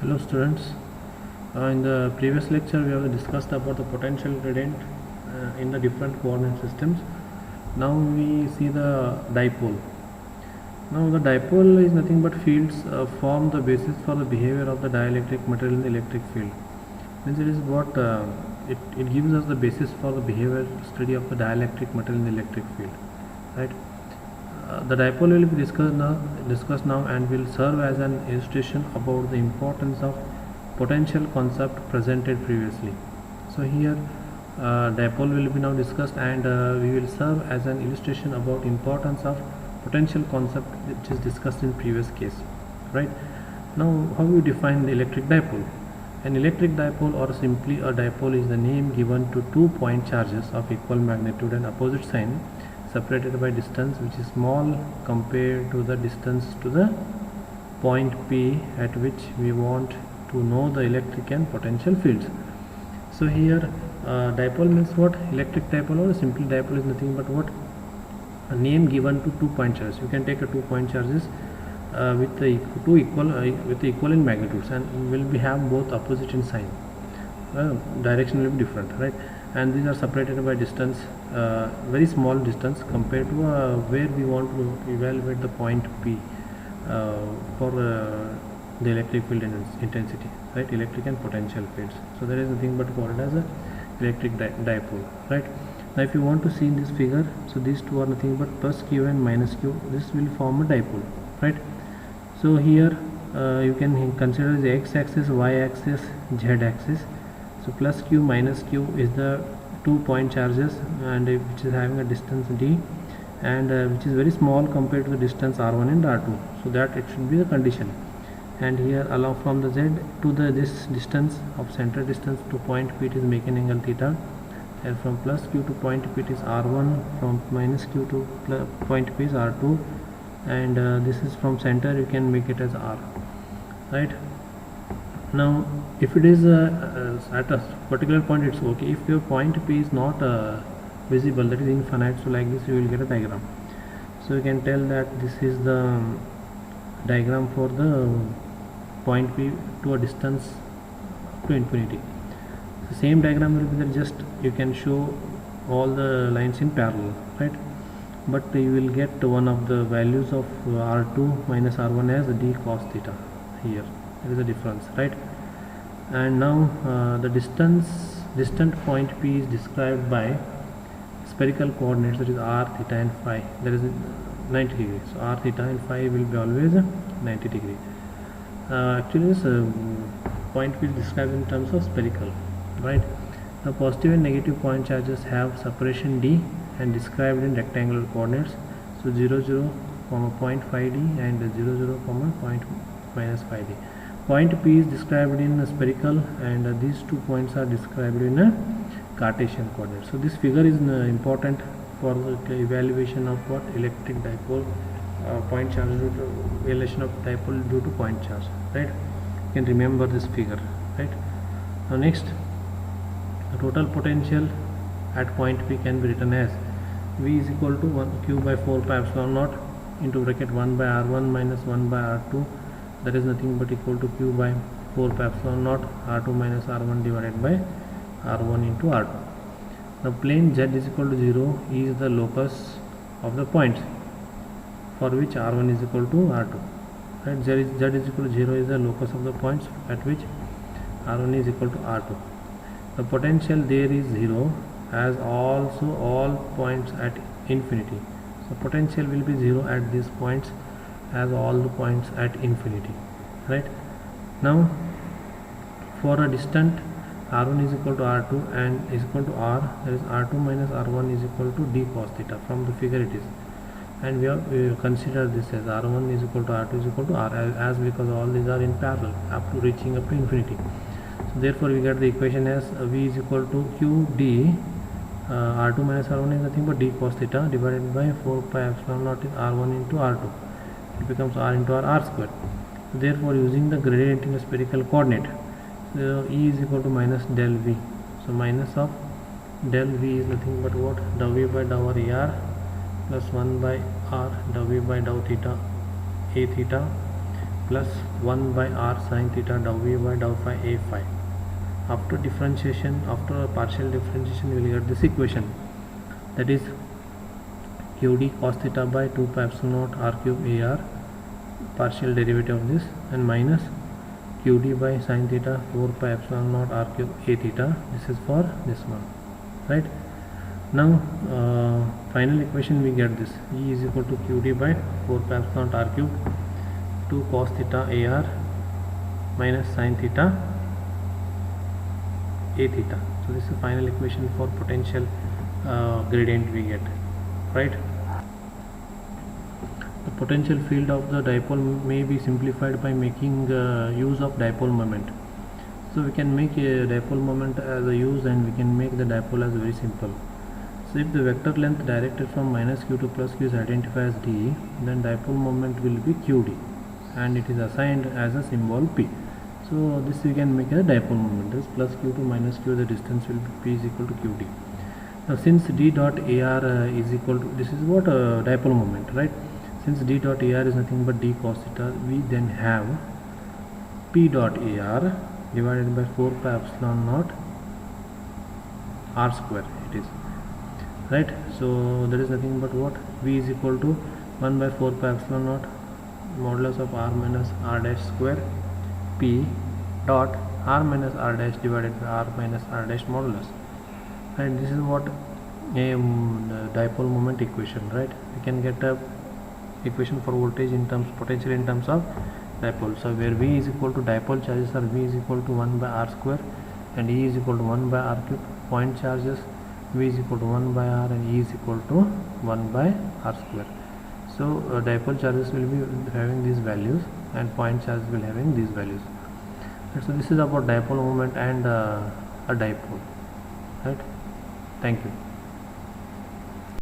Hello students. In the previous lecture we have discussed about the potential gradient in the different coordinate systems. Now we see the dipole. Now the dipole is nothing but fields form the basis for the behavior of the dielectric material in the electric field. Means it is what it gives us the basis for the behavior study of the dielectric material in the electric field, right? The dipole will be discussed now and will serve as an illustration about the importance of potential concept presented previously. So here dipole will be now discussed and we will serve as an illustration about importance of potential concept which is discussed in previous case, right? Now how you define the electric dipole? An electric dipole, or simply a dipole, is the name given to two point charges of equal magnitude and opposite sign separated by distance which is small compared to the distance to the point P at which we want to know the electric and potential fields. So here dipole means what? Electric dipole or simply dipole is nothing but what? A name given to two point charges. You can take a 2 point charges with the equal in magnitudes and will be have both opposite in sign. Direction will be different, right? And these are separated by distance, very small distance compared to where we want to evaluate the point P for the electric field intensity, right? Electric and potential fields. So there is nothing but called as a electric dipole, right? Now if you want to see in this figure, so these two are nothing but plus q and minus q. This will form a dipole, right? So here you can consider the x-axis, y-axis, z-axis. So plus q minus q is the 2 point charges and which is having a distance d and which is very small compared to the distance r1 and r2. So that it should be the condition. And here along from the z to the this distance of center distance to point P, it is making angle theta. And from plus q to point P it is r1, from minus q to point P is r2, and this is from center you can make it as r, right? Now if it is at a particular point, it's okay. If your point P is not visible, that is infinite, so like this you will get a diagram. So you can tell that this is the diagram for the point P to a distance to infinity. The same diagram will be there, just you can show all the lines in parallel, right? But you will get one of the values of r2 minus r1 as d cos theta. Here there is a difference, right? And now the distant point P is described by spherical coordinates, that is r, theta and phi. There is 90 degrees. So r, theta and phi will be always 90 degree. Actually this point P is described in terms of spherical, right? Now positive and negative point charges have separation d and described in rectangular coordinates. So 0 0 comma 0.5 d and 0 0 comma point minus 5 d. Point P is described in spherical and these 2 points are described in a Cartesian coordinate. So this figure is important for the evaluation of what? Electric dipole point charge due to evaluation of dipole due to point charge, right? You can remember this figure, right? Now next, the total potential at point P can be written as V is equal to 1 q by 4 pi epsilon naught into bracket 1 by r1 minus 1 by r2, that is nothing but equal to q by 4 pi epsilon naught r2 minus r1 divided by r1 into r2. The plane z is equal to 0 is the locus of the points for which r1 is equal to r2, right? Z is equal to 0 is the locus of the points at which r1 is equal to r2. The potential there is 0 as also all points at infinity. So potential will be 0 at these points as all the points at infinity, right? Now for a distant r1 is equal to r2 and is equal to r, that is r2 minus r1 is equal to d cos theta. From the figure it is, and we will consider this as r1 is equal to r2 is equal to r, as because all these are in parallel up to reaching up to infinity. So therefore we get the equation as v is equal to q d r2 minus r1 is nothing but d cos theta divided by 4 pi epsilon naught is r1 into r2. It becomes r into r square. So therefore using the gradient in a spherical coordinate, so E is equal to minus del V. So minus of del V is nothing but what? Dou V by dou r AR plus 1 by r dou V by dou theta A theta plus 1 by r sine theta dou v by dou phi a phi. After differentiation, after partial differentiation, you will get this equation, that is qd cos theta by 2 pi epsilon naught r cube ar, partial derivative of this, and minus qd by sin theta 4 pi epsilon naught r cube a theta. This is for this one, right? Now final equation we get this, E is equal to qd by 4 pi epsilon naught r cube 2 cos theta ar minus sin theta a theta. So this is the final equation for potential gradient we get, right? The potential field of the dipole may be simplified by making use of dipole moment. So we can make a dipole moment as a use, and we can make the dipole as very simple. So if the vector length directed from minus q to plus q is identified as d, then dipole moment will be qd, and it is assigned as a symbol p. So this we can make a dipole moment. This plus q to minus q, the distance will be p is equal to qd. Now since d dot ar is equal to, this is what dipole moment, right? Since d dot ar is nothing but d cos theta, we then have p dot ar divided by 4 pi epsilon naught r square, it is, right? So there is nothing but what, v is equal to 1 by 4 pi epsilon naught modulus of r minus r dash square p dot r minus r dash divided by r minus r dash modulus, and this is what a dipole moment equation, right? We can get a equation for voltage in terms, potential in terms of dipole. So where v is equal to dipole charges are v is equal to 1 by r square and E is equal to 1 by r cube. Point charges v is equal to 1 by r and E is equal to 1 by r square. So dipole charges will be having these values and point charges will having these values. And so this is about dipole moment and a dipole, right? Thank you.